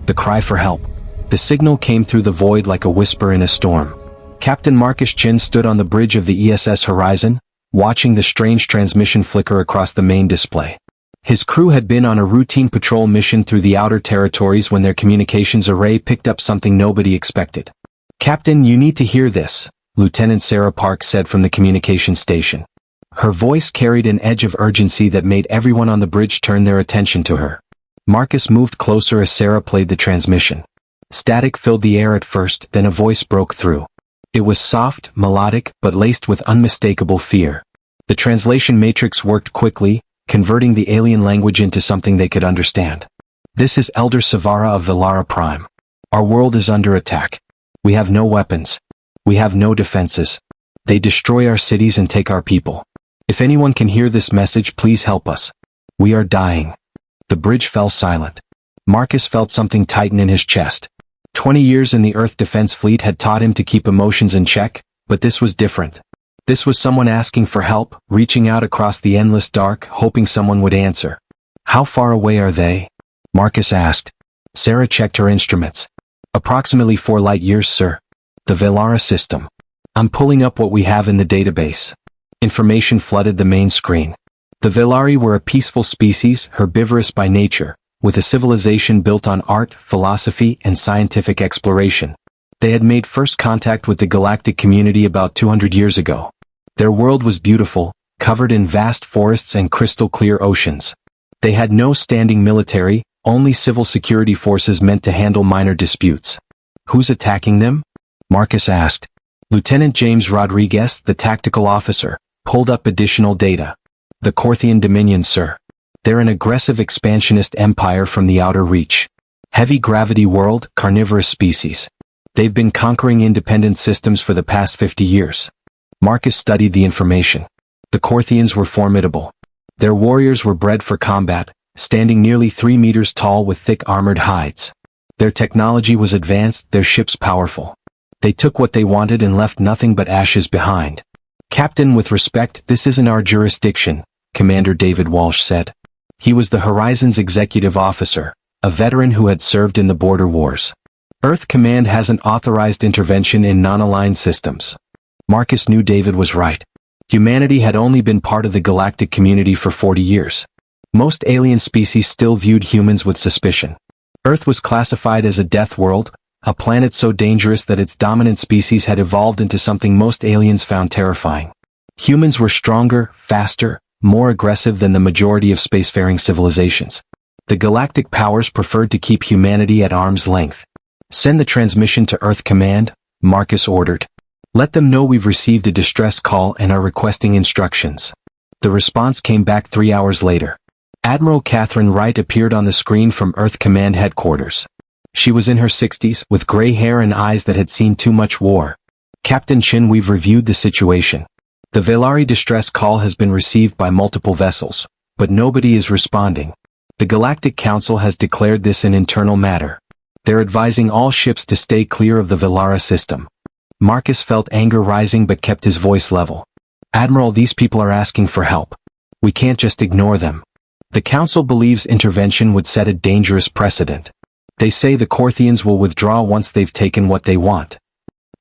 the cry for help. The signal came through the void like a whisper in a storm. Captain Marcus Chin stood on the bridge of the ESS Horizon, watching the strange transmission flicker across the main display. His crew had been on a routine patrol mission through the outer territories when their communications array picked up something nobody expected. "Captain, you need to hear this," Lieutenant Sarah Park said from the communication station. Her voice carried an edge of urgency that made everyone on the bridge turn their attention to her. Marcus moved closer as Sarah played the transmission. Static filled the air at first, then a voice broke through. It was soft, melodic, but laced with unmistakable fear. The translation matrix worked quickly, converting the alien language into something they could understand. "This is Elder Savara of Velara Prime. Our world is under attack. We have no weapons. We have no defenses. They destroy our cities and take our people. If anyone can hear this message, please help us. We are dying." The bridge fell silent. Marcus felt something tighten in his chest. 20 years in the Earth Defense Fleet had taught him to keep emotions in check, but this was different. This was someone asking for help, reaching out across the endless dark, hoping someone would answer. "How far away are they?" Marcus asked. Sarah checked her instruments. "Approximately 4 light years, sir. The Velara system. I'm pulling up what we have in the database." Information flooded the main screen. The Velari were a peaceful species, herbivorous by nature, with a civilization built on art, philosophy, and scientific exploration. They had made first contact with the galactic community about 200 years ago. Their world was beautiful, covered in vast forests and crystal-clear oceans. They had no standing military, only civil security forces meant to handle minor disputes. "Who's attacking them?" Marcus asked. Lieutenant James Rodriguez, the tactical officer, pulled up additional data. "The Corthian Dominion, sir. They're an aggressive expansionist empire from the outer reach. Heavy gravity world, carnivorous species. They've been conquering independent systems for the past 50 years. Marcus studied the information. The Corthians were formidable. Their warriors were bred for combat, standing nearly 3 meters tall with thick armored hides. Their technology was advanced, their ships powerful. They took what they wanted and left nothing but ashes behind. "Captain, with respect, this isn't our jurisdiction," Commander David Walsh said. He was the Horizon's executive officer, a veteran who had served in the border wars. "Earth Command hasn't authorized intervention in non-aligned systems." Marcus knew David was right. Humanity had only been part of the galactic community for 40 years. Most alien species still viewed humans with suspicion. Earth was classified as a death world, a planet so dangerous that its dominant species had evolved into something most aliens found terrifying. Humans were stronger, faster, more aggressive than the majority of spacefaring civilizations. The galactic powers preferred to keep humanity at arm's length. "Send the transmission to Earth Command," Marcus ordered. "Let them know we've received a distress call and are requesting instructions." The response came back 3 hours later. Admiral Catherine Wright appeared on the screen from Earth Command headquarters. She was in her 60s, with gray hair and eyes that had seen too much war. "Captain Chin, we've reviewed the situation. The Velari distress call has been received by multiple vessels, but nobody is responding. The Galactic Council has declared this an internal matter. They're advising all ships to stay clear of the Velara system." Marcus felt anger rising but kept his voice level. "Admiral, these people are asking for help. We can't just ignore them. The Council believes intervention would set a dangerous precedent. They say the Corthians will withdraw once they've taken what they want."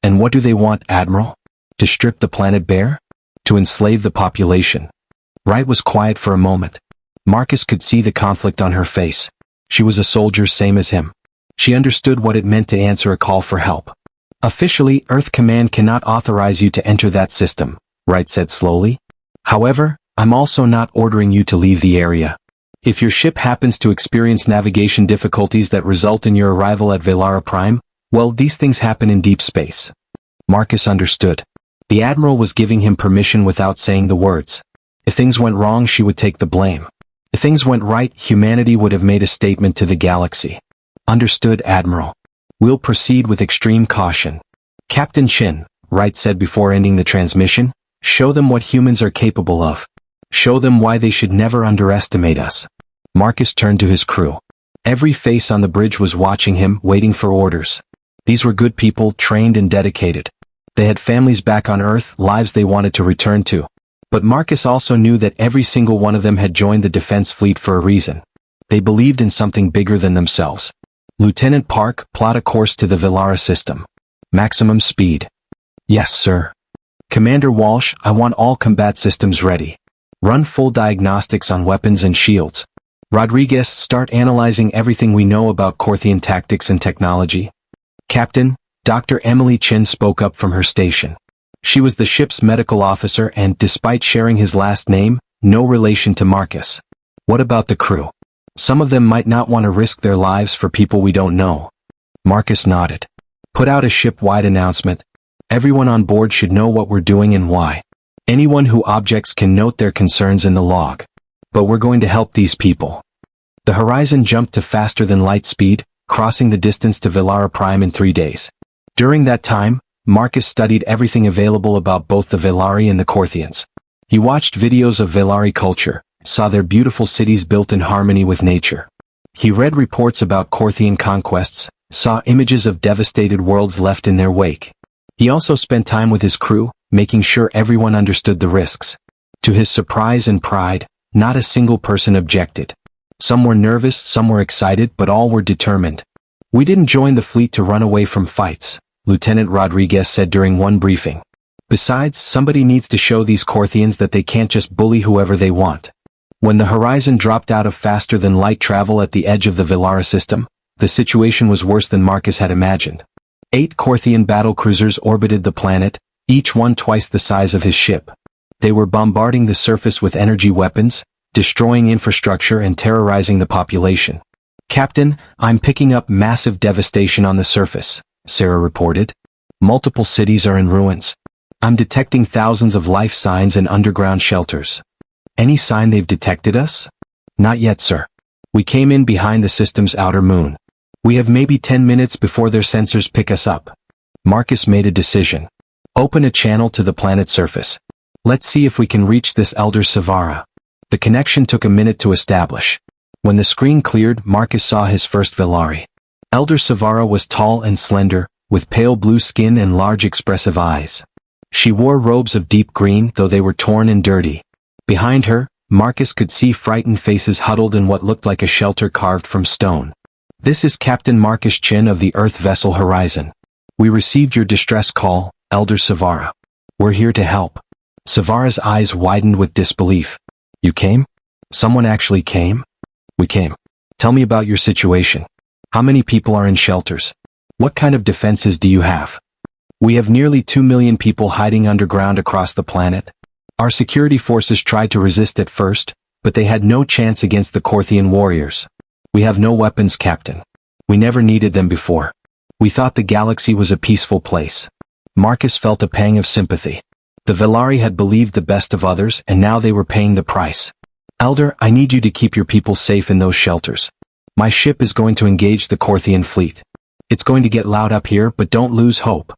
"And what do they want, Admiral? To strip the planet bare? To enslave the population?" Wright was quiet for a moment. Marcus could see the conflict on her face. She was a soldier same as him. She understood what it meant to answer a call for help. "Officially, Earth Command cannot authorize you to enter that system," Wright said slowly. "However, I'm also not ordering you to leave the area. If your ship happens to experience navigation difficulties that result in your arrival at Velara Prime, well, these things happen in deep space." Marcus understood. The Admiral was giving him permission without saying the words. If things went wrong, she would take the blame. If things went right, humanity would have made a statement to the galaxy. "Understood, Admiral. We'll proceed with extreme caution." "Captain Chin," Wright said before ending the transmission, "show them what humans are capable of. Show them why they should never underestimate us." Marcus turned to his crew. Every face on the bridge was watching him, waiting for orders. These were good people, trained and dedicated. They had families back on Earth, lives they wanted to return to. But Marcus also knew that every single one of them had joined the defense fleet for a reason. They believed in something bigger than themselves. Lieutenant Park, plot a course to the Velara system. Maximum speed. Yes, sir. Commander Walsh, I want all combat systems ready. Run full diagnostics on weapons and shields. Rodriguez, start analyzing everything we know about Corthian tactics and technology. Captain, Dr. Emily Chin spoke up from her station. She was the ship's medical officer and, despite sharing his last name, no relation to Marcus. What about the crew? Some of them might not want to risk their lives for people we don't know. Marcus nodded. Put out a ship-wide announcement. Everyone on board should know what we're doing and why. Anyone who objects can note their concerns in the log. But we're going to help these people. The Horizon jumped to faster than light speed, crossing the distance to Velara Prime in 3 days. During that time, Marcus studied everything available about both the Velari and the Corthians. He watched videos of Velari culture, saw their beautiful cities built in harmony with nature. He read reports about Corthian conquests, saw images of devastated worlds left in their wake. He also spent time with his crew, making sure everyone understood the risks. To his surprise and pride, not a single person objected. Some were nervous, some were excited, but all were determined. We didn't join the fleet to run away from fights, Lieutenant Rodriguez said during one briefing. Besides, somebody needs to show these Corthians that they can't just bully whoever they want. When the Horizon dropped out of faster-than-light travel at the edge of the Velara system, the situation was worse than Marcus had imagined. 8 Corthian battlecruisers orbited the planet, each one twice the size of his ship. They were bombarding the surface with energy weapons, destroying infrastructure and terrorizing the population. Captain, I'm picking up massive devastation on the surface, Sarah reported. Multiple cities are in ruins. I'm detecting thousands of life signs and underground shelters. Any sign they've detected us? Not yet, sir. We came in behind the system's outer moon. We have maybe 10 minutes before their sensors pick us up. Marcus made a decision. Open a channel to the planet's surface. Let's see if we can reach this Elder Savara. The connection took a minute to establish. When the screen cleared, Marcus saw his first Velari. Elder Savara was tall and slender, with pale blue skin and large expressive eyes. She wore robes of deep green, though they were torn and dirty. Behind her, Marcus could see frightened faces huddled in what looked like a shelter carved from stone. This is Captain Marcus Chin of the Earth vessel Horizon. We received your distress call, Elder Savara. We're here to help. Savara's eyes widened with disbelief. You came? Someone actually came? We came. Tell me about your situation. How many people are in shelters? What kind of defenses do you have? We have nearly 2 million people hiding underground across the planet. Our security forces tried to resist at first, but they had no chance against the Corthian warriors. We have no weapons, Captain. We never needed them before. We thought the galaxy was a peaceful place. Marcus felt a pang of sympathy. The Velari had believed the best of others, and now they were paying the price. Elder, I need you to keep your people safe in those shelters. My ship is going to engage the Corthian fleet. It's going to get loud up here, but don't lose hope.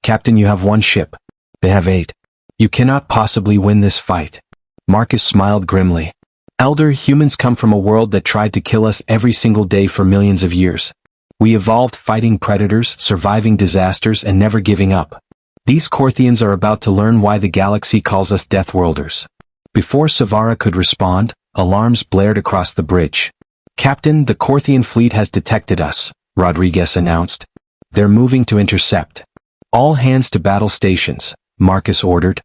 Captain, you have 1 ship. They have 8. You cannot possibly win this fight. Marcus smiled grimly. Elder, humans come from a world that tried to kill us every single day for millions of years. We evolved fighting predators, surviving disasters, and never giving up. These Corthians are about to learn why the galaxy calls us Deathworlders. Before Savara could respond, alarms blared across the bridge. Captain, the Corthian fleet has detected us, Rodriguez announced. They're moving to intercept. All hands to battle stations, Marcus ordered.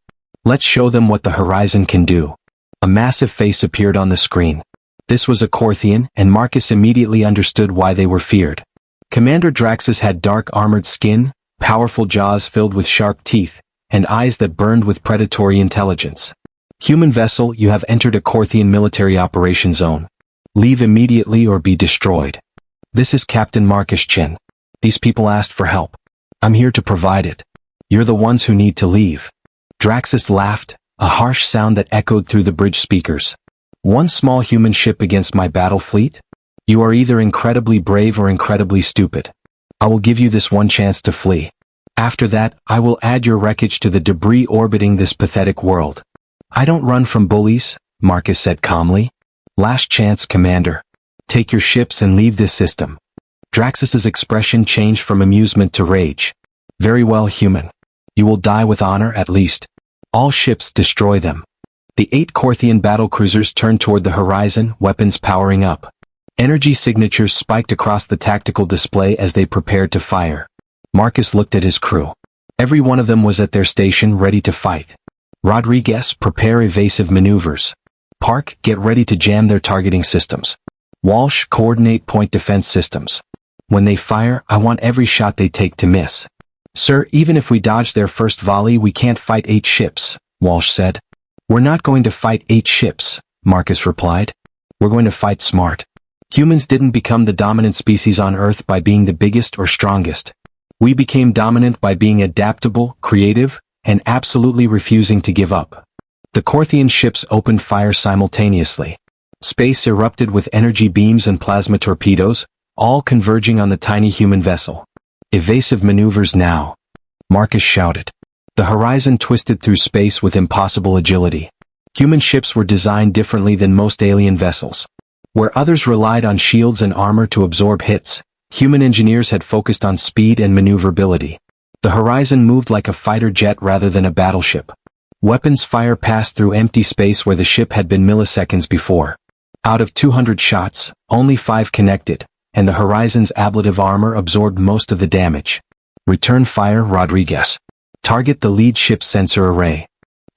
Let's show them what the Horizon can do. A massive face appeared on the screen. This was a Corthian, and Marcus immediately understood why they were feared. Commander Draxus had dark armored skin, powerful jaws filled with sharp teeth, and eyes that burned with predatory intelligence. Human vessel, you have entered a Corthian military operation zone. Leave immediately or be destroyed. This is Captain Marcus Chin. These people asked for help. I'm here to provide it. You're the ones who need to leave. Draxus laughed, a harsh sound that echoed through the bridge speakers. 1 small human ship against my battle fleet? You are either incredibly brave or incredibly stupid. I will give you this 1 chance to flee. After that, I will add your wreckage to the debris orbiting this pathetic world. I don't run from bullies, Marcus said calmly. Last chance, Commander. Take your ships and leave this system. Draxus's expression changed from amusement to rage. Very well, human. You will die with honor, at least. All ships, destroy them. The 8 Corthian battlecruisers turned toward the Horizon, weapons powering up. Energy signatures spiked across the tactical display as they prepared to fire. Marcus looked at his crew. Every one of them was at their station ready to fight. Rodriguez, prepare evasive maneuvers. Park, get ready to jam their targeting systems. Walsh, coordinate point defense systems. When they fire, I want every shot they take to miss. Sir, even if we dodge their first volley, we can't fight 8 ships, Walsh said. We're not going to fight 8 ships, Marcus replied. We're going to fight smart. Humans didn't become the dominant species on Earth by being the biggest or strongest. We became dominant by being adaptable, creative, and absolutely refusing to give up. The Corthian ships opened fire simultaneously. Space erupted with energy beams and plasma torpedoes, all converging on the tiny human vessel. Evasive maneuvers now, Marcus shouted. The horizon twisted through space with impossible agility. Human ships were designed differently than most alien vessels. Where others relied on shields and armor to absorb hits, human engineers had focused on speed and maneuverability. The horizon moved like a fighter jet rather than a battleship. Weapons fire passed through empty space where the ship had been milliseconds before. Out of 200 shots, only 5 connected, and the horizon's ablative armor absorbed most of the damage. Return fire, Rodriguez. Target the lead ship's sensor array.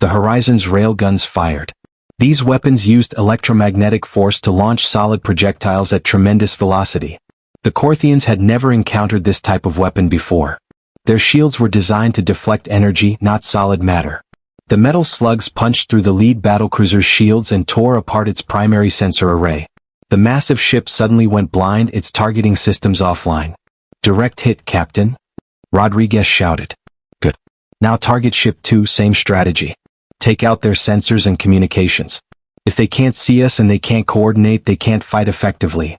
The horizon's railguns fired. These weapons used electromagnetic force to launch solid projectiles at tremendous velocity. The Corthians had never encountered this type of weapon before. Their shields were designed to deflect energy, not solid matter. The metal slugs punched through the lead battlecruiser's shields and tore apart its primary sensor array. The massive ship suddenly went blind, its targeting systems offline. Direct hit, Captain, Rodriguez shouted. Good. Now target ship 2, same strategy. Take out their sensors and communications. If they can't see us and they can't coordinate, they can't fight effectively.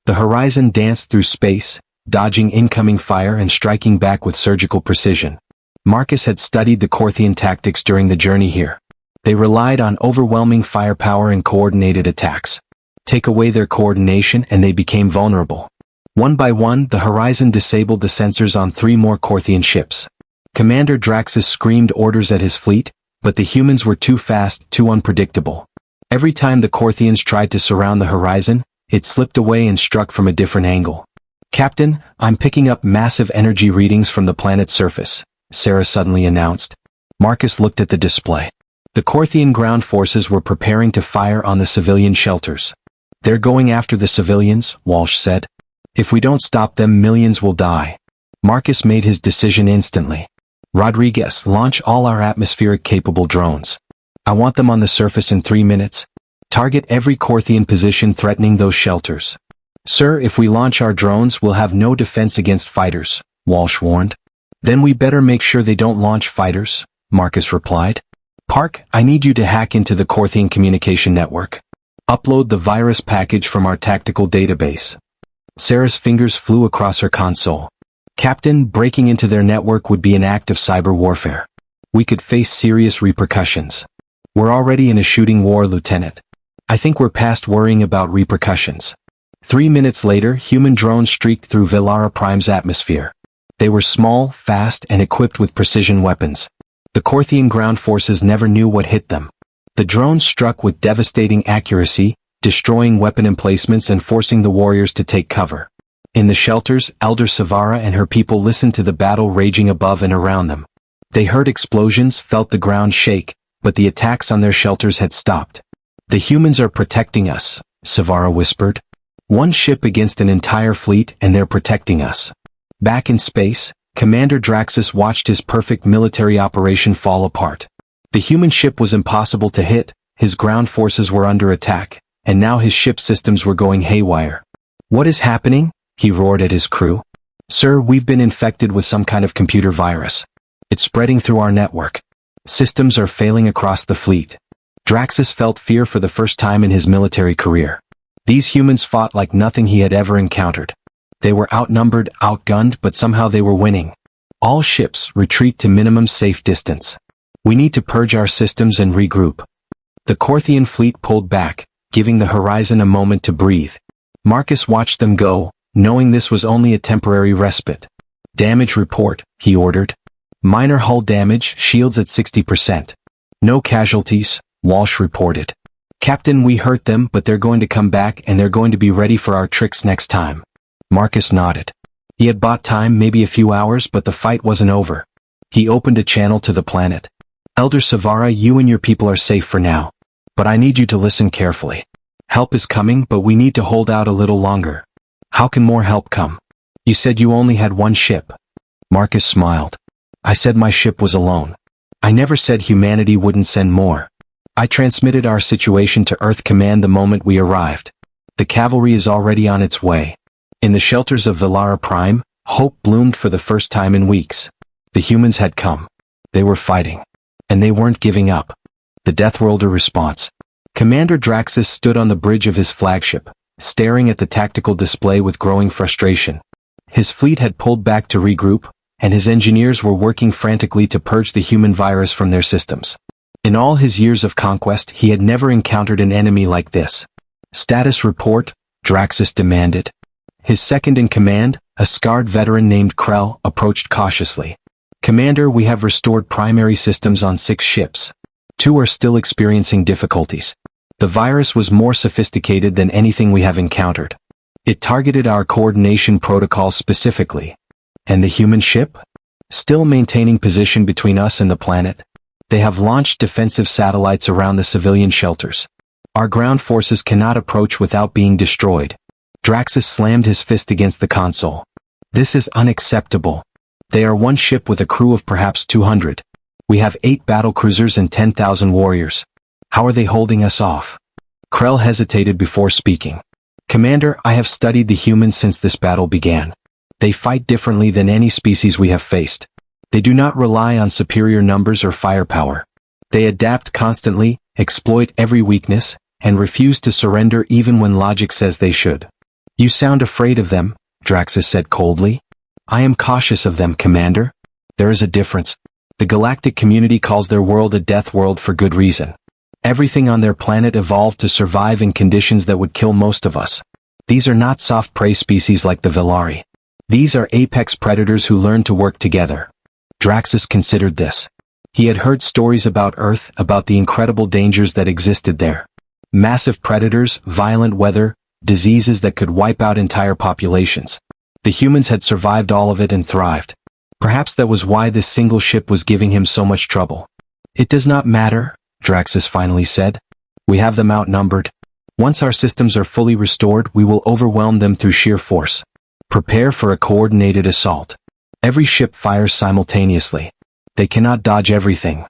The horizon danced through space, dodging incoming fire and striking back with surgical precision. Marcus had studied the Corthian tactics during the journey here. They relied on overwhelming firepower and coordinated attacks. Take away their coordination and they became vulnerable. One by one, the horizon disabled the sensors on 3 more Corthian ships. Commander Draxus screamed orders at his fleet, but the humans were too fast, too unpredictable. Every time the Corthians tried to surround the horizon, it slipped away and struck from a different angle. Captain, I'm picking up massive energy readings from the planet's surface, Sarah suddenly announced. Marcus looked at the display. The Corthian ground forces were preparing to fire on the civilian shelters. They're going after the civilians, Walsh said. If we don't stop them, millions will die. Marcus made his decision instantly. Rodriguez, launch all our atmospheric-capable drones. I want them on the surface in 3 minutes. Target every Corthian position threatening those shelters. Sir, if we launch our drones, we'll have no defense against fighters, Walsh warned. Then we better make sure they don't launch fighters, Marcus replied. Park, I need you to hack into the Corthian communication network. Upload the virus package from our tactical database. Sarah's fingers flew across her console. Captain, breaking into their network would be an act of cyber warfare. We could face serious repercussions. We're already in a shooting war, Lieutenant. I think we're past worrying about repercussions. 3 minutes later, human drones streaked through Villara Prime's atmosphere. They were small, fast, and equipped with precision weapons. The Corthian ground forces never knew what hit them. The drones struck with devastating accuracy, destroying weapon emplacements and forcing the warriors to take cover. In the shelters, Elder Savara and her people listened to the battle raging above and around them. They heard explosions, felt the ground shake, but the attacks on their shelters had stopped. The humans are protecting us, Savara whispered. One ship against an entire fleet and they're protecting us. Back in space, Commander Draxus watched his perfect military operation fall apart. The human ship was impossible to hit, his ground forces were under attack, and now his ship systems were going haywire. What is happening? He roared at his crew. Sir, we've been infected with some kind of computer virus. It's spreading through our network. Systems are failing across the fleet. Draxus felt fear for the first time in his military career. These humans fought like nothing he had ever encountered. They were outnumbered, outgunned, but somehow they were winning. All ships, retreat to minimum safe distance. We need to purge our systems and regroup. The Corthian fleet pulled back, giving the horizon a moment to breathe. Marcus watched them go, knowing this was only a temporary respite. Damage report, he ordered. Minor hull damage, shields at 60%. No casualties, Walsh reported. Captain, we hurt them, but they're going to come back and they're going to be ready for our tricks next time. Marcus nodded. He had bought time, maybe a few hours, but the fight wasn't over. He opened a channel to the planet. Elder Savara, you and your people are safe for now. But I need you to listen carefully. Help is coming, but we need to hold out a little longer. How can more help come? You said you only had one ship. Marcus smiled. I said my ship was alone. I never said humanity wouldn't send more. I transmitted our situation to Earth Command the moment we arrived. The cavalry is already on its way. In the shelters of Velara Prime, hope bloomed for the first time in weeks. The humans had come. They were fighting. And they weren't giving up. The Deathworlder response. Commander Draxus stood on the bridge of his flagship, staring at the tactical display with growing frustration. His fleet had pulled back to regroup, and his engineers were working frantically to purge the human virus from their systems. In all his years of conquest, he had never encountered an enemy like this. Status report, Draxus demanded. His second-in-command, a scarred veteran named Krell, approached cautiously. Commander, we have restored primary systems on 6 ships. 2 are still experiencing difficulties. The virus was more sophisticated than anything we have encountered. It targeted our coordination protocols specifically. And the human ship? Still maintaining position between us and the planet. They have launched defensive satellites around the civilian shelters. Our ground forces cannot approach without being destroyed. Draxus slammed his fist against the console. This is unacceptable. They are one ship with a crew of perhaps 200. We have 8 battlecruisers and 10,000 warriors. How are they holding us off? Krell hesitated before speaking. Commander, I have studied the humans since this battle began. They fight differently than any species we have faced. They do not rely on superior numbers or firepower. They adapt constantly, exploit every weakness, and refuse to surrender even when logic says they should. You sound afraid of them, Draxus said coldly. I am cautious of them, Commander. There is a difference. The galactic community calls their world a death world for good reason. Everything on their planet evolved to survive in conditions that would kill most of us. These are not soft prey species like the Velari. These are apex predators who learn to work together. Draxus considered this. He had heard stories about Earth, about the incredible dangers that existed there. Massive predators, violent weather, diseases that could wipe out entire populations. The humans had survived all of it and thrived. Perhaps that was why this single ship was giving him so much trouble. It does not matter, Draxus finally said. We have them outnumbered. Once our systems are fully restored, we will overwhelm them through sheer force. Prepare for a coordinated assault. Every ship fires simultaneously. They cannot dodge everything.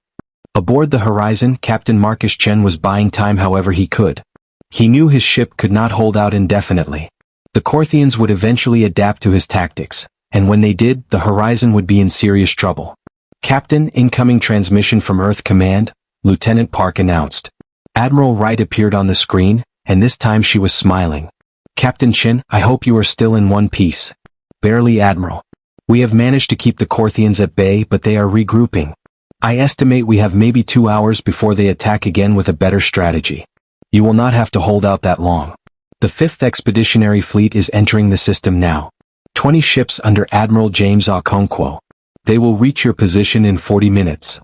Aboard the Horizon, Captain Marcus Chen was buying time however he could. He knew his ship could not hold out indefinitely. The Corthians would eventually adapt to his tactics, and when they did, the Horizon would be in serious trouble. Captain, incoming transmission from Earth Command, Lieutenant Park announced. Admiral Wright appeared on the screen, and this time she was smiling. Captain Chen, I hope you are still in one piece. Barely, Admiral. We have managed to keep the Corthians at bay, but they are regrouping. I estimate we have maybe 2 hours before they attack again with a better strategy. You will not have to hold out that long. The 5th Expeditionary Fleet is entering the system now. 20 ships under Admiral James Okonkwo. They will reach your position in 40 minutes.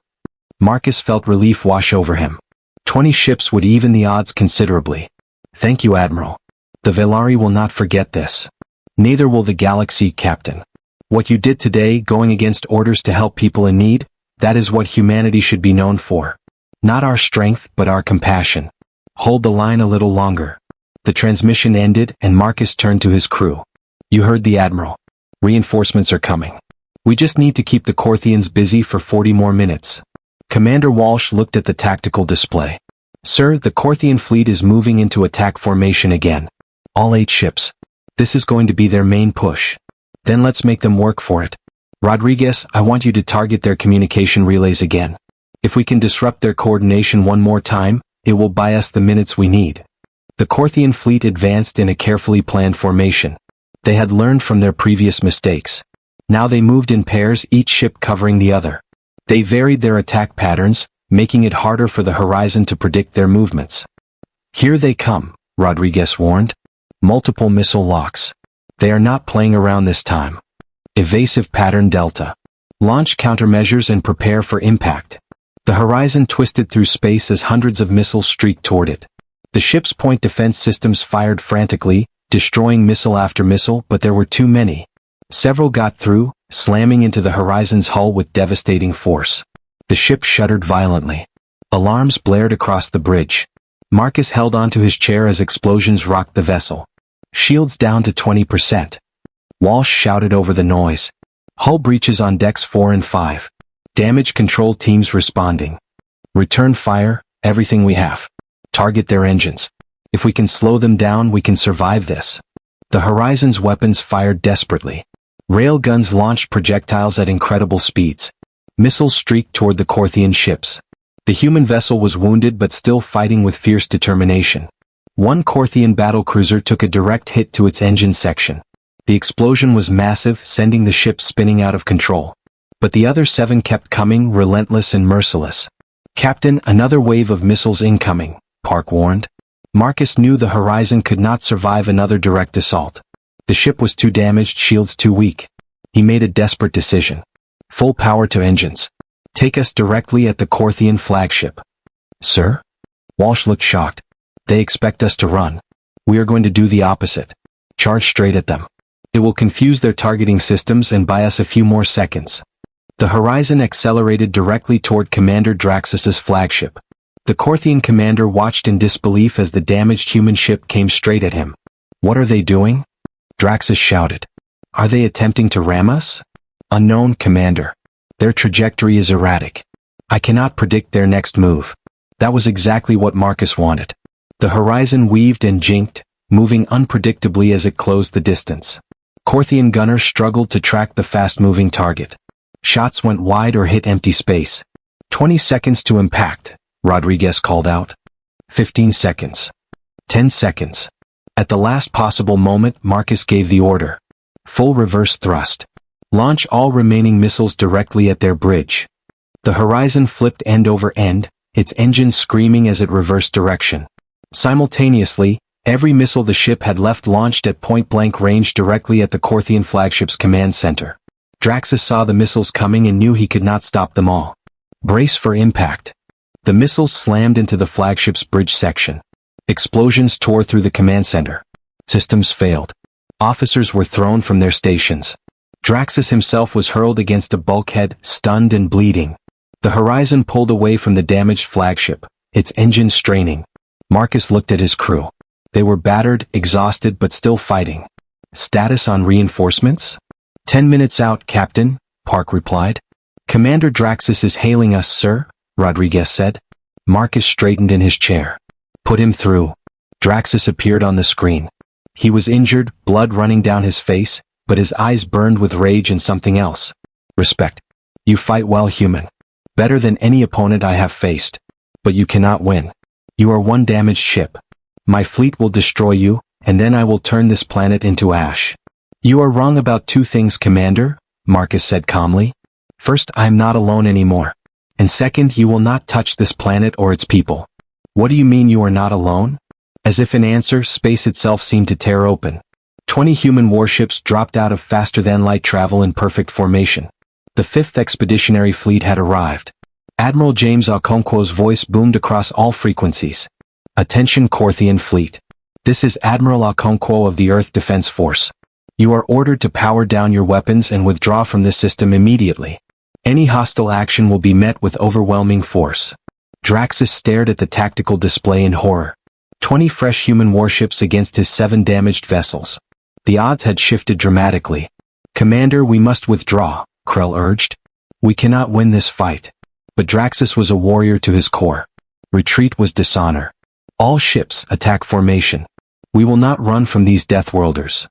Marcus felt relief wash over him. 20 ships would even the odds considerably. Thank you, Admiral. The Velari will not forget this. Neither will the galaxy, Captain. What you did today, going against orders to help people in need, that is what humanity should be known for. Not our strength, but our compassion. Hold the line a little longer. The transmission ended, and Marcus turned to his crew. You heard the Admiral. Reinforcements are coming. We just need to keep the Corthians busy for 40 more minutes. Commander Walsh looked at the tactical display. Sir, the Corthian fleet is moving into attack formation again. All 8 ships. This is going to be their main push. Then let's make them work for it. Rodriguez, I want you to target their communication relays again. If we can disrupt their coordination one more time, it will buy us the minutes we need. The Corthian fleet advanced in a carefully planned formation. They had learned from their previous mistakes. Now they moved in pairs, each ship covering the other. They varied their attack patterns, making it harder for the Horizon to predict their movements. Here they come, Rodriguez warned. Multiple missile locks. They are not playing around this time. Evasive pattern Delta. Launch countermeasures and prepare for impact. The Horizon twisted through space as hundreds of missiles streaked toward it. The ship's point defense systems fired frantically, destroying missile after missile, but there were too many. Several got through, slamming into the Horizon's hull with devastating force. The ship shuddered violently. Alarms blared across the bridge. Marcus held onto his chair as explosions rocked the vessel. Shields down to 20%. Walsh shouted over the noise. Hull breaches on decks 4 and 5. Damage control teams responding. Return fire, everything we have. Target their engines. If we can slow them down, we can survive this. The Horizon's weapons fired desperately. Rail guns launched projectiles at incredible speeds. Missiles streaked toward the Corthian ships. The human vessel was wounded but still fighting with fierce determination. One Corthian battlecruiser took a direct hit to its engine section. The explosion was massive, sending the ship spinning out of control. But the other 7 kept coming, relentless and merciless. "Captain, another wave of missiles incoming," Park warned. Marcus knew the Horizon could not survive another direct assault. The ship was too damaged, shields too weak. He made a desperate decision. Full power to engines. Take us directly at the Corthian flagship. Sir? Walsh looked shocked. They expect us to run. We are going to do the opposite. Charge straight at them. It will confuse their targeting systems and buy us a few more seconds. The Horizon accelerated directly toward Commander Draxus's flagship. The Corthian commander watched in disbelief as the damaged human ship came straight at him. "What are they doing?" Draxus shouted. "Are they attempting to ram us?" "Unknown, Commander. Their trajectory is erratic. I cannot predict their next move." That was exactly what Marcus wanted. The Horizon weaved and jinked, moving unpredictably as it closed the distance. Corthian gunners struggled to track the fast-moving target. Shots went wide or hit empty space. 20 seconds to impact, Rodriguez called out. 15 seconds. 10 seconds. At the last possible moment, Marcus gave the order. Full reverse thrust. Launch all remaining missiles directly at their bridge. The Horizon flipped end over end, its engines screaming as it reversed direction. Simultaneously, every missile the ship had left launched at point-blank range directly at the Corthian flagship's command center. Draxus saw the missiles coming and knew he could not stop them all. Brace for impact. The missiles slammed into the flagship's bridge section. Explosions tore through the command center. Systems failed. Officers were thrown from their stations. Draxus himself was hurled against a bulkhead, stunned and bleeding. The Horizon pulled away from the damaged flagship, its engines straining. Marcus looked at his crew. They were battered, exhausted, but still fighting. Status on reinforcements? 10 minutes out, Captain, Park replied. Commander Draxus is hailing us, sir, Rodriguez said. Marcus straightened in his chair. Put him through. Draxus appeared on the screen. He was injured, blood running down his face, but his eyes burned with rage and something else. Respect. You fight well, human. Better than any opponent I have faced. But you cannot win. You are one damaged ship. My fleet will destroy you, and then I will turn this planet into ash. You are wrong about 2 things, Commander, Marcus said calmly. First, I am not alone anymore. And second, you will not touch this planet or its people. What do you mean you are not alone? As if in answer, space itself seemed to tear open. 20 human warships dropped out of faster-than-light travel in perfect formation. The 5th Expeditionary Fleet had arrived. Admiral James Okonkwo's voice boomed across all frequencies. Attention, Corthian Fleet. This is Admiral Okonkwo of the Earth Defense Force. You are ordered to power down your weapons and withdraw from this system immediately. Any hostile action will be met with overwhelming force. Draxus stared at the tactical display in horror. 20 fresh human warships against his 7 damaged vessels. The odds had shifted dramatically. Commander, we must withdraw, Krell urged. We cannot win this fight. But Draxus was a warrior to his core. Retreat was dishonor. All ships, attack formation. We will not run from these Deathworlders.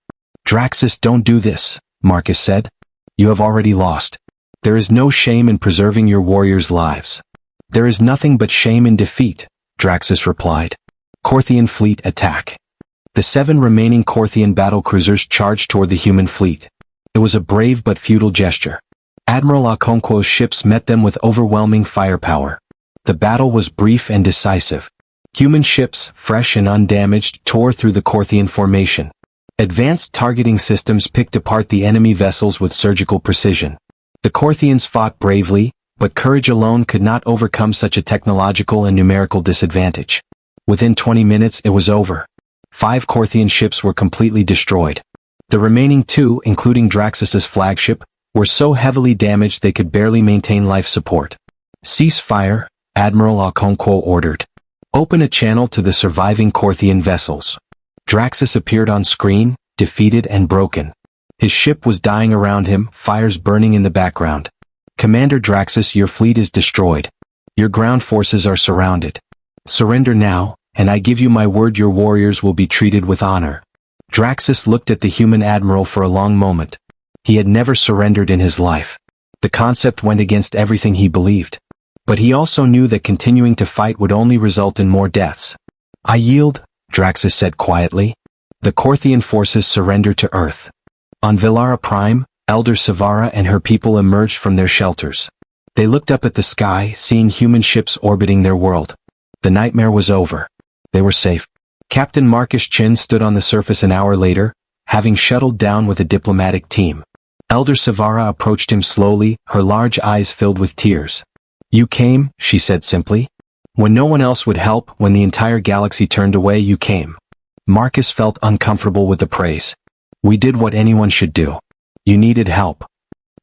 Draxus, don't do this, Marcus said. You have already lost. There is no shame in preserving your warriors' lives. There is nothing but shame in defeat, Draxus replied. Corthian Fleet attack. The 7 remaining Corthian battlecruisers charged toward the human fleet. It was a brave but futile gesture. Admiral Okonkwo's ships met them with overwhelming firepower. The battle was brief and decisive. Human ships, fresh and undamaged, tore through the Corthian formation. Advanced targeting systems picked apart the enemy vessels with surgical precision. The Corthians fought bravely, but courage alone could not overcome such a technological and numerical disadvantage. Within 20 minutes it was over. 5 Corthian ships were completely destroyed. The remaining 2, including Draxus's flagship, were so heavily damaged they could barely maintain life support. "Cease fire," Admiral Okonkwo ordered. "Open a channel to the surviving Corthian vessels." Draxus appeared on screen, defeated and broken. His ship was dying around him, fires burning in the background. "Commander Draxus, your fleet is destroyed. Your ground forces are surrounded. Surrender now, and I give you my word your warriors will be treated with honor." Draxus looked at the human admiral for a long moment. He had never surrendered in his life. The concept went against everything he believed. But he also knew that continuing to fight would only result in more deaths. "I yield," Draxus said quietly. The Corthian forces surrendered to Earth. On Villara Prime, Elder Savara and her people emerged from their shelters. They looked up at the sky, seeing human ships orbiting their world. The nightmare was over. They were safe. Captain Marcus Chin stood on the surface an hour later, having shuttled down with a diplomatic team. Elder Savara approached him slowly, her large eyes filled with tears. "You came," she said simply. "When no one else would help, when the entire galaxy turned away, you came." Marcus felt uncomfortable with the praise. "We did what anyone should do. You needed help.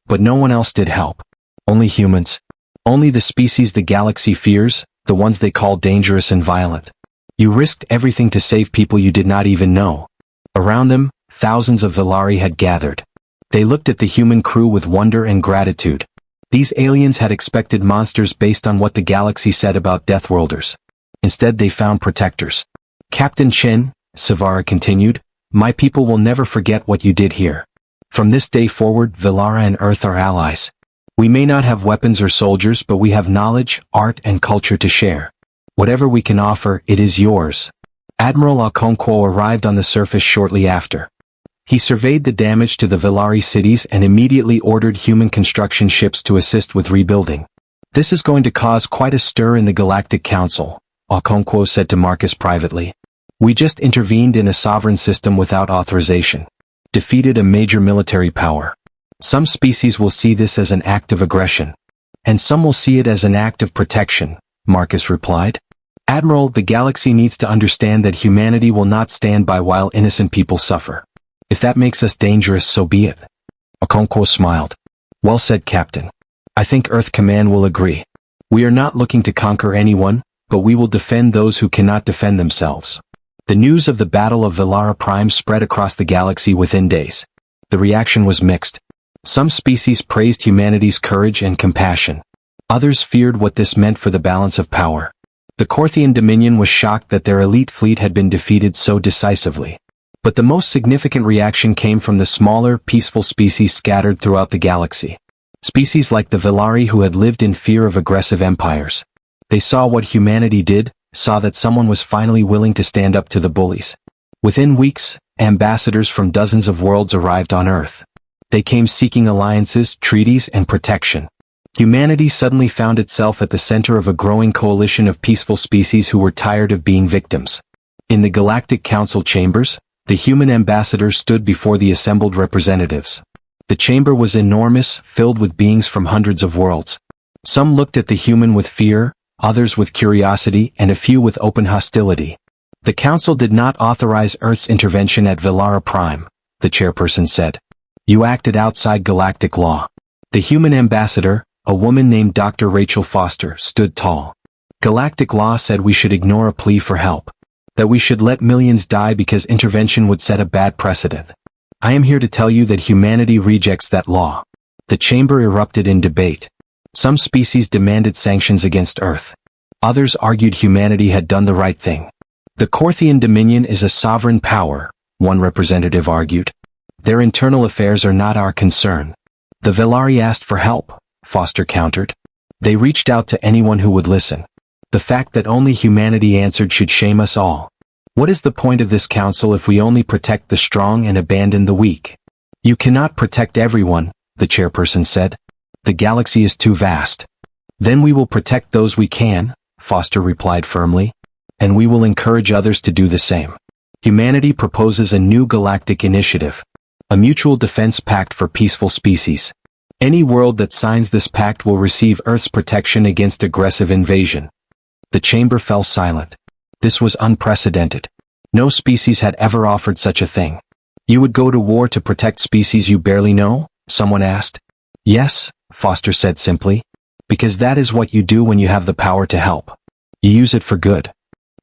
But no one else did help. Only humans. Only the species the galaxy fears, the ones they call dangerous and violent. You risked everything to save people you did not even know." Around them, thousands of Villari had gathered. They looked at the human crew with wonder and gratitude. These aliens had expected monsters based on what the galaxy said about Deathworlders. Instead they found protectors. "Captain Chin," Savara continued, "my people will never forget what you did here. From this day forward, Villara and Earth are allies. We may not have weapons or soldiers, but we have knowledge, art, and culture to share. Whatever we can offer, it is yours." Admiral Okonkwo arrived on the surface shortly after. He surveyed the damage to the Villari cities and immediately ordered human construction ships to assist with rebuilding. "This is going to cause quite a stir in the Galactic Council," Okonkwo said to Marcus privately. "We just intervened in a sovereign system without authorization. Defeated a major military power. Some species will see this as an act of aggression. And some will see it as an act of protection," Marcus replied. "Admiral, the galaxy needs to understand that humanity will not stand by while innocent people suffer. If that makes us dangerous, so be it." Okonkwo smiled. "Well said, Captain. I think Earth Command will agree. We are not looking to conquer anyone, but we will defend those who cannot defend themselves." The news of the Battle of Villara Prime spread across the galaxy within days. The reaction was mixed. Some species praised humanity's courage and compassion. Others feared what this meant for the balance of power. The Corthian Dominion was shocked that their elite fleet had been defeated so decisively. But the most significant reaction came from the smaller, peaceful species scattered throughout the galaxy. Species like the Villari who had lived in fear of aggressive empires. They saw what humanity did, saw that someone was finally willing to stand up to the bullies. Within weeks, ambassadors from dozens of worlds arrived on Earth. They came seeking alliances, treaties, and protection. Humanity suddenly found itself at the center of a growing coalition of peaceful species who were tired of being victims. In the Galactic Council chambers, the human ambassadors stood before the assembled representatives. The chamber was enormous, filled with beings from hundreds of worlds. Some looked at the human with fear, others with curiosity, and a few with open hostility. "The Council did not authorize Earth's intervention at Villara Prime," the chairperson said. "You acted outside galactic law." The human ambassador, a woman named Dr. Rachel Foster, stood tall. "Galactic law said we should ignore a plea for help. That we should let millions die because intervention would set a bad precedent. I am here to tell you that humanity rejects that law." The chamber erupted in debate. Some species demanded sanctions against Earth. Others argued humanity had done the right thing. "The Corthian Dominion is a sovereign power," one representative argued. "Their internal affairs are not our concern." "The Villari asked for help," Foster countered. "They reached out to anyone who would listen. The fact that only humanity answered should shame us all. What is the point of this council if we only protect the strong and abandon the weak?" "You cannot protect everyone," the chairperson said. "The galaxy is too vast." "Then we will protect those we can," Foster replied firmly. "And we will encourage others to do the same. Humanity proposes a new galactic initiative. A mutual defense pact for peaceful species. Any world that signs this pact will receive Earth's protection against aggressive invasion." The chamber fell silent. This was unprecedented. No species had ever offered such a thing. You would go to war to protect species you barely know? Someone asked. Yes, Foster said simply. Because that is what you do when you have the power to help. You use it for good.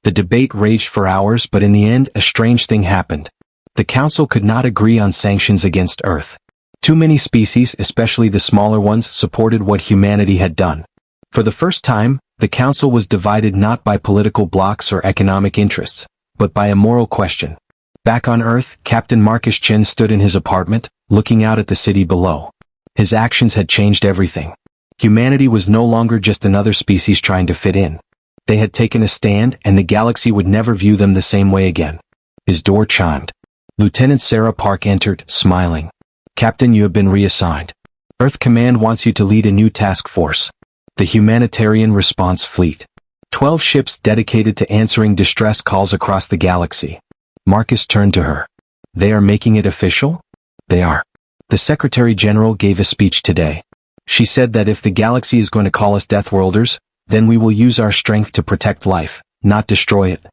The debate raged for hours, but in the end, a strange thing happened. The Council could not agree on sanctions against Earth. Too many species, especially the smaller ones, supported what humanity had done. For the first time, the Council was divided not by political blocs or economic interests, but by a moral question. Back on Earth, Captain Marcus Chen stood in his apartment, looking out at the city below. His actions had changed everything. Humanity was no longer just another species trying to fit in. They had taken a stand, and the galaxy would never view them the same way again. His door chimed. Lieutenant Sarah Park entered, smiling. Captain, you have been reassigned. Earth Command wants you to lead a new task force. The Humanitarian Response Fleet. 12 ships dedicated to answering distress calls across the galaxy. Marcus turned to her. They are making it official? They are. The Secretary General gave a speech today. She said that if the galaxy is going to call us Deathworlders, then we will use our strength to protect life, not destroy it.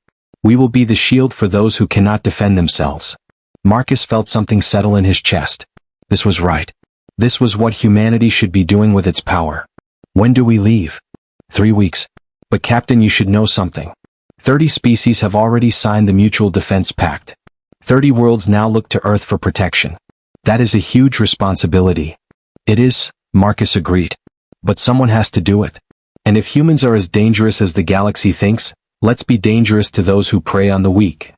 We will be the shield for those who cannot defend themselves. Marcus felt something settle in his chest. This was right. This was what humanity should be doing with its power. When do we leave? 3 weeks. But Captain, you should know something. 30 species have already signed the Mutual Defense Pact. 30 worlds now look to Earth for protection. That is a huge responsibility. It is, Marcus agreed. But someone has to do it. And if humans are as dangerous as the galaxy thinks, let's be dangerous to those who prey on the weak.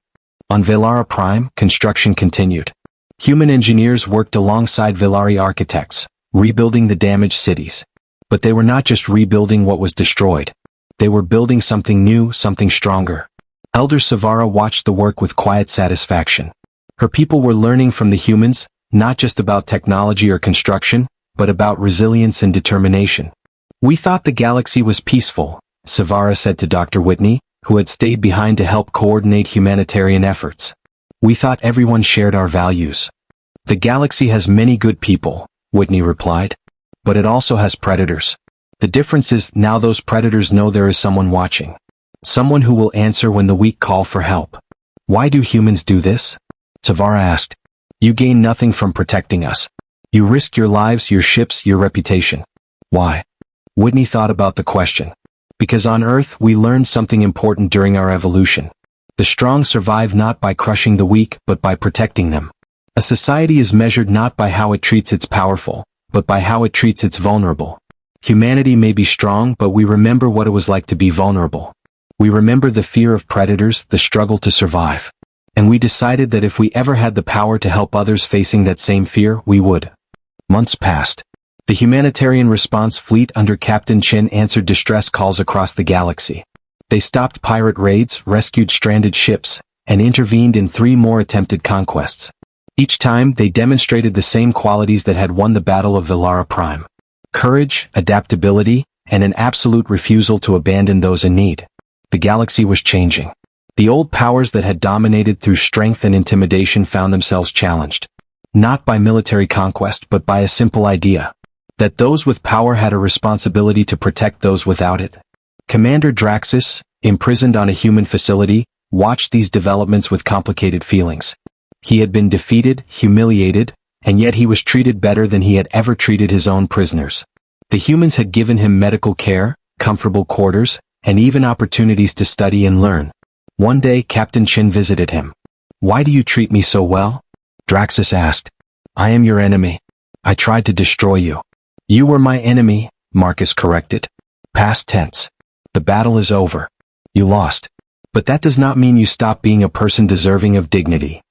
On Velara Prime, construction continued. Human engineers worked alongside Velari architects, rebuilding the damaged cities. But they were not just rebuilding what was destroyed. They were building something new, something stronger. Elder Savara watched the work with quiet satisfaction. Her people were learning from the humans, not just about technology or construction, but about resilience and determination. We thought the galaxy was peaceful, Savara said to Dr. Whitney, who had stayed behind to help coordinate humanitarian efforts. We thought everyone shared our values. The galaxy has many good people, Whitney replied. But it also has predators. The difference is now those predators know there is someone watching. Someone who will answer when the weak call for help. Why do humans do this? Savara asked. You gain nothing from protecting us. You risk your lives, your ships, your reputation. Why? Whitney thought about the question. Because on Earth we learned something important during our evolution. The strong survive not by crushing the weak, but by protecting them. A society is measured not by how it treats its powerful, but by how it treats its vulnerable. Humanity may be strong, but we remember what it was like to be vulnerable. We remember the fear of predators, the struggle to survive. And we decided that if we ever had the power to help others facing that same fear, we would. Months passed. The Humanitarian Response Fleet under Captain Chen answered distress calls across the galaxy. They stopped pirate raids, rescued stranded ships, and intervened in 3 more attempted conquests. Each time, they demonstrated the same qualities that had won the Battle of Velara Prime. Courage, adaptability, and an absolute refusal to abandon those in need. The galaxy was changing. The old powers that had dominated through strength and intimidation found themselves challenged. Not by military conquest, but by a simple idea. That those with power had a responsibility to protect those without it. Commander Draxus, imprisoned on a human facility, watched these developments with complicated feelings. He had been defeated, humiliated, and yet he was treated better than he had ever treated his own prisoners. The humans had given him medical care, comfortable quarters, and even opportunities to study and learn. One day Captain Chen visited him. Why do you treat me so well? Draxus asked. I am your enemy. I tried to destroy you. You were my enemy, Marcus corrected. Past tense. The battle is over. You lost. But that does not mean you stop being a person deserving of dignity.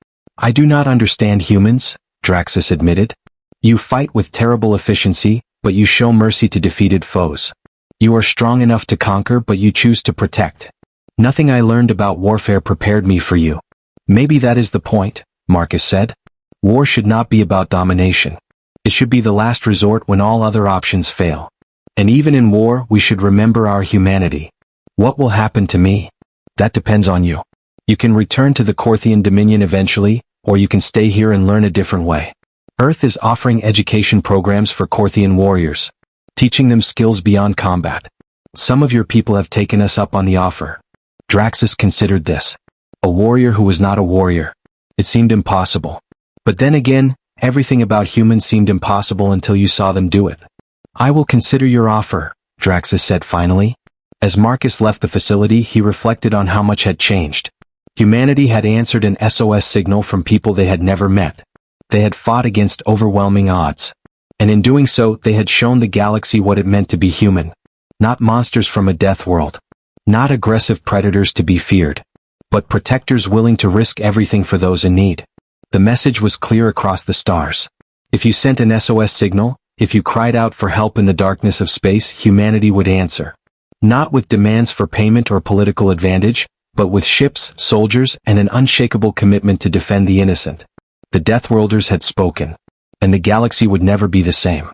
I do not understand humans, Draxus admitted. You fight with terrible efficiency, but you show mercy to defeated foes. You are strong enough to conquer, but you choose to protect. Nothing I learned about warfare prepared me for you. Maybe that is the point, Marcus said. War should not be about domination. It should be the last resort when all other options fail. And even in war, we should remember our humanity. What will happen to me? That depends on you. You can return to the Corthian Dominion eventually, or you can stay here and learn a different way. Earth is offering education programs for Corthian warriors, teaching them skills beyond combat. Some of your people have taken us up on the offer. Draxus considered this. A warrior who was not a warrior. It seemed impossible. But then again, everything about humans seemed impossible until you saw them do it. I will consider your offer, Draxus said finally. As Marcus left the facility, he reflected on how much had changed. Humanity had answered an SOS signal from people they had never met. They had fought against overwhelming odds. And in doing so, they had shown the galaxy what it meant to be human. Not monsters from a death world. Not aggressive predators to be feared. But protectors willing to risk everything for those in need. The message was clear across the stars. If you sent an SOS signal, if you cried out for help in the darkness of space, humanity would answer. Not with demands for payment or political advantage, but with ships, soldiers, and an unshakable commitment to defend the innocent. The Deathworlders had spoken. And the galaxy would never be the same.